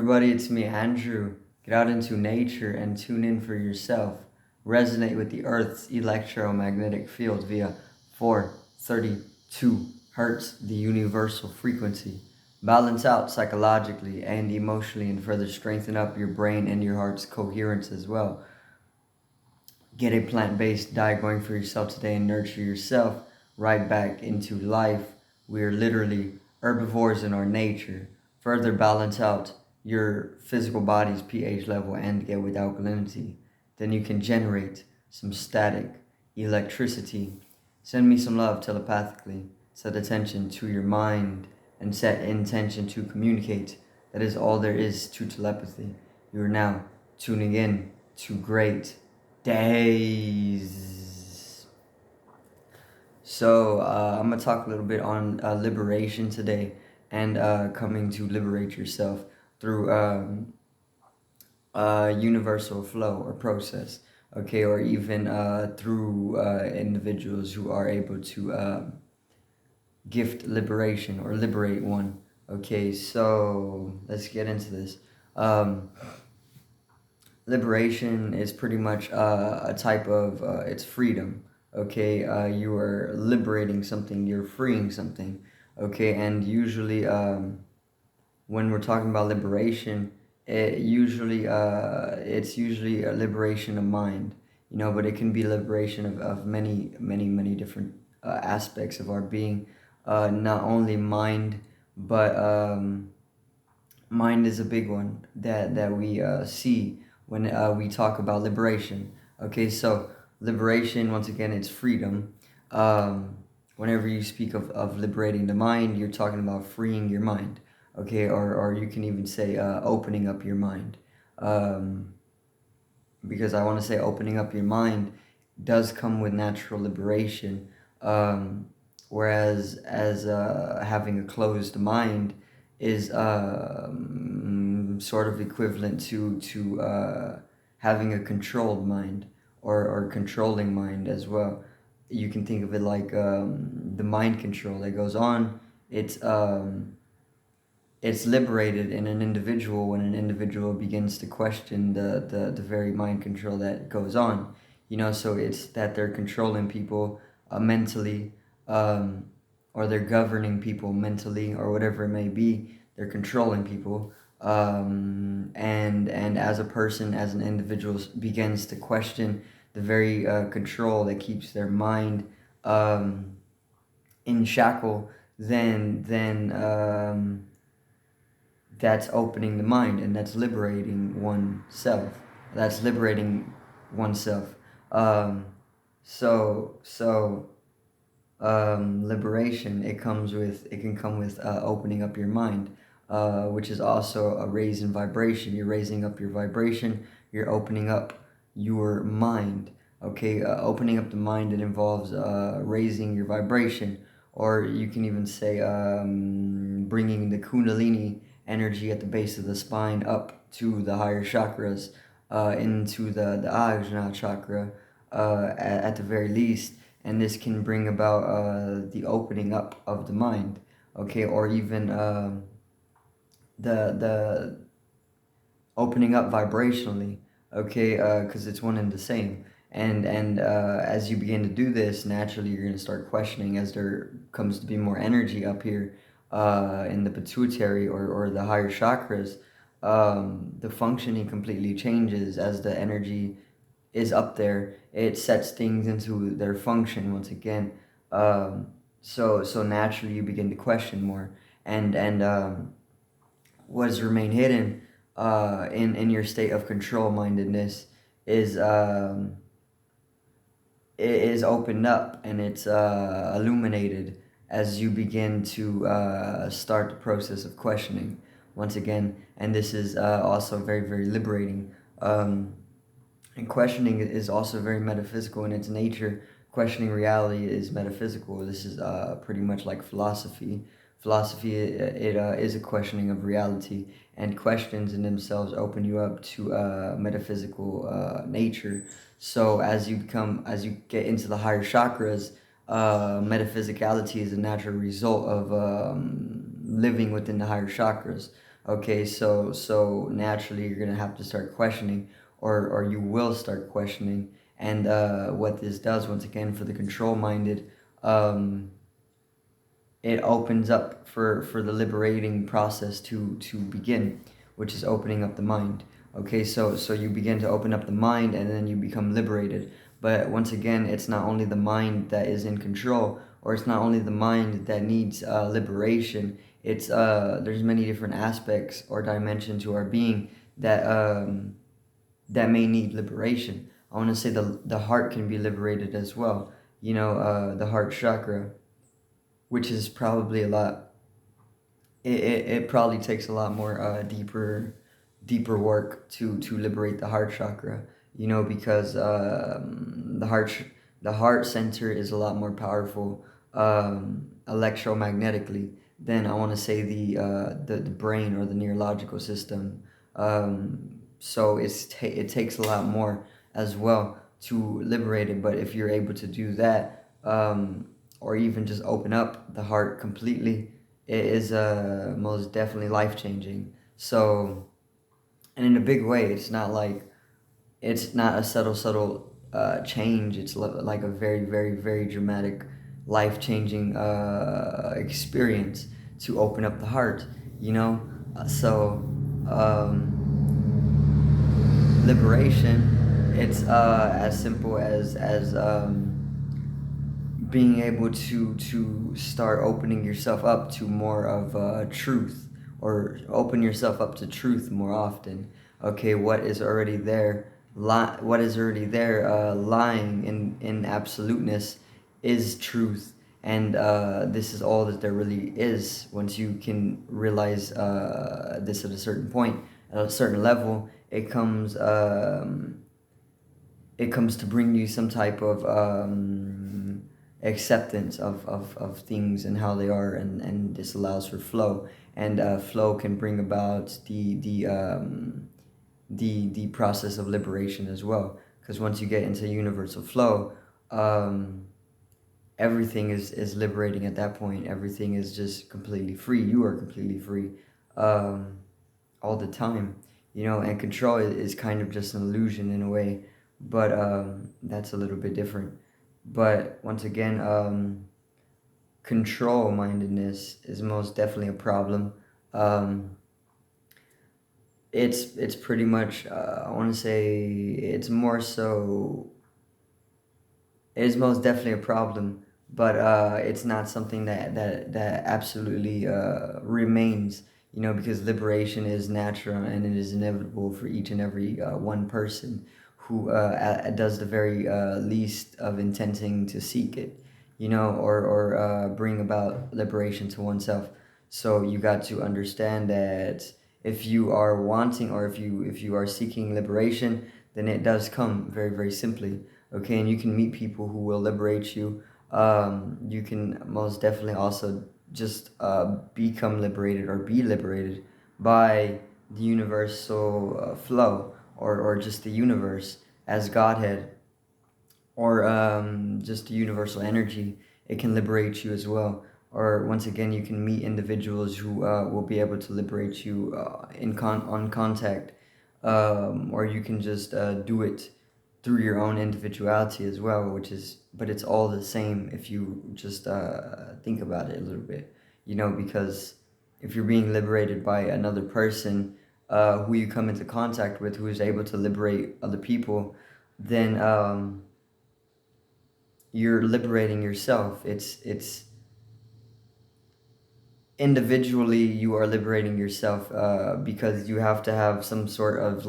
everybody? It's me, Andrew. Get out into nature and tune in for yourself. Resonate with the Earth's electromagnetic field via 432 hertz, the universal frequency. Balance out psychologically and emotionally and further strengthen up your brain and your heart's coherence as well. Get a plant-based diet going for yourself today and nurture yourself right back into life. We are literally herbivores in our nature. Further balance out your physical body's pH level and get with alkalinity. Then you can generate some static electricity. Send me some love telepathically. Set attention to your mind and set intention to communicate. That is all there is to telepathy. You are now tuning in to great days. So I'm gonna talk a little bit on liberation today and coming to liberate yourself through universal flow or process, okay, or even through individuals who are able to gift liberation or liberate one. Okay, so let's get into this. Liberation is pretty much a type of it's freedom. Okay, you are liberating something, you're freeing something. Okay, and usually when we're talking about liberation, it's usually a liberation of mind, but it can be liberation of many different aspects of our being, not only mind, but mind is a big one that we see when we talk about liberation. Okay, so liberation, once again, it's freedom. Whenever you speak of liberating the mind, you're talking about freeing your mind. Okay, or you can even say opening up your mind. Because I want to say opening up your mind does come with natural liberation. Whereas as having a closed mind is sort of equivalent to having a controlled mind or controlling mind as well. You can think of it like the mind control that goes on. It's liberated in an individual when an individual begins to question the very mind control that goes on. So it's that they're controlling people mentally, or they're governing people mentally, or whatever it may be. They're controlling people, and as a person, as an individual begins to question the very control that keeps their mind in shackle, then that's opening the mind, and that's liberating oneself. That's liberating oneself. So liberation, it can come with opening up your mind, which is also a raise in vibration. You're raising up your vibration. You're opening up your mind. Okay, opening up the mind, it involves raising your vibration, or you can even say bringing the Kundalini energy at the base of the spine up to the higher chakras, into the Ajna chakra, at the very least. And this can bring about the opening up of the mind, okay, or even the opening up vibrationally, okay, because it's one and the same. And as you begin to do this, naturally you're going to start questioning as there comes to be more energy up here in the pituitary or the higher chakras. The functioning completely changes as the energy is up there. It sets things into their function once again. So naturally you begin to question more, and what has remained hidden in your state of control mindedness is it is opened up, and it's illuminated as you begin to start the process of questioning once again. And this is also very liberating. And questioning is also very metaphysical in its nature. Questioning reality is metaphysical. This is pretty much like philosophy. Philosophy, it is a questioning of reality, and questions in themselves open you up to metaphysical nature. So as you get into the higher chakras, metaphysicality is a natural result of living within the higher chakras. Okay, so naturally you're gonna have to start questioning, or you will start questioning. And what this does, once again, for the control-minded, um, it opens up for the liberating process to begin, which is opening up the mind. Okay, so you begin to open up the mind, and then you become liberated. But once again, it's not only the mind that is in control, or it's not only the mind that needs liberation. It's there's many different aspects or dimensions to our being that may need liberation. I want to say the heart can be liberated as well. The heart chakra, which is probably a lot. It probably takes a lot more deeper work to liberate the heart chakra. Because the heart center is a lot more powerful electromagnetically than, I want to say, the brain or the neurological system. So it takes a lot more as well to liberate it. But if you're able to do that, or even just open up the heart completely, it is most definitely life changing. So, and in a big way, it's not a subtle change. It's like a very, very, very dramatic, life changing experience to open up the heart. You know, so liberation. It's as simple as being able to start opening yourself up to more of truth, or open yourself up to truth more often. Okay, what is already there, what is already there, lying in absoluteness, is truth. And this is all that there really is. Once you can realize this at a certain point, at a certain level, it comes to bring you some type of acceptance of things and how they are, and this allows for flow. And flow can bring about the process of liberation as well, because once you get into universal flow, um, everything is liberating at that point. Everything is just completely free. You are completely free, um, all the time. And control is kind of just an illusion in a way, but that's a little bit different. But once again, control mindedness is most definitely a problem. Um, it's pretty much, I want to say, it's more so, it is most definitely a problem, but it's not something that absolutely remains. Because liberation is natural, and it is inevitable for each and every one person who does the very least of intending to seek it, or bring about liberation to oneself. So you got to understand that if you are wanting, or if you are seeking liberation, then it does come very, very simply. Okay, and you can meet people who will liberate you. You can most definitely also just become liberated, or be liberated by the universal flow, or just the universe as Godhead, or just the universal energy. It can liberate you as well. Or once again, you can meet individuals who will be able to liberate you on contact, or you can just do it through your own individuality as well, but it's all the same if you just think about it a little bit. Because if you're being liberated by another person, who you come into contact with, who is able to liberate other people, then you're liberating yourself. It's individually, you are liberating yourself, because you have to have some sort of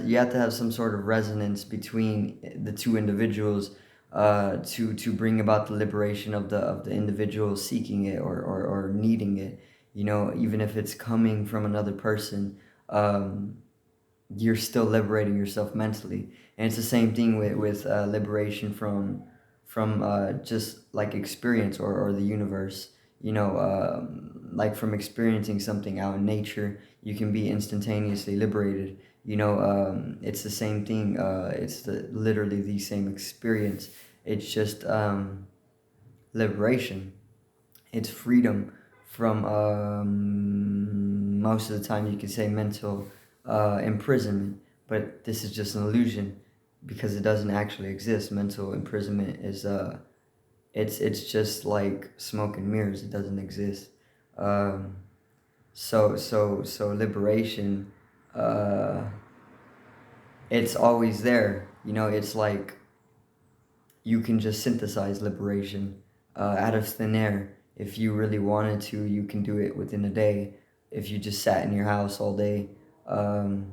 you have to have some sort of resonance between the two individuals, to bring about the liberation of the individual seeking it, or needing it. Even if it's coming from another person, you're still liberating yourself mentally. And it's the same thing with liberation from just like experience, or the universe. Like from experiencing something out in nature, you can be instantaneously liberated. It's the same thing. It's literally the same experience. It's just liberation. It's freedom from most of the time you can say mental imprisonment, but this is just an illusion because it doesn't actually exist. Mental imprisonment is it's just like smoke and mirrors. It doesn't exist. Um, so liberation, uh, it's always there. You know, it's like you can just synthesize liberation out of thin air. If you really wanted to, you can do it within a day. If you just sat in your house all day, um,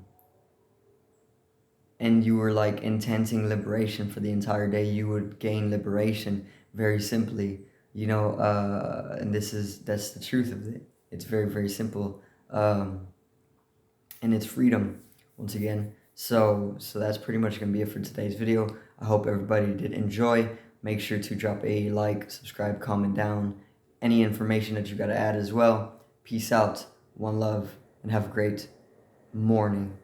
and you were like intensing liberation for the entire day, you would gain liberation very simply. You know, and that's the truth of it. It's very, very simple. And it's freedom once again. So that's pretty much gonna be it for today's video. I hope everybody did enjoy. Make sure to drop a like, subscribe, comment down any information that you got to add as well. Peace out, one love, and have a great morning.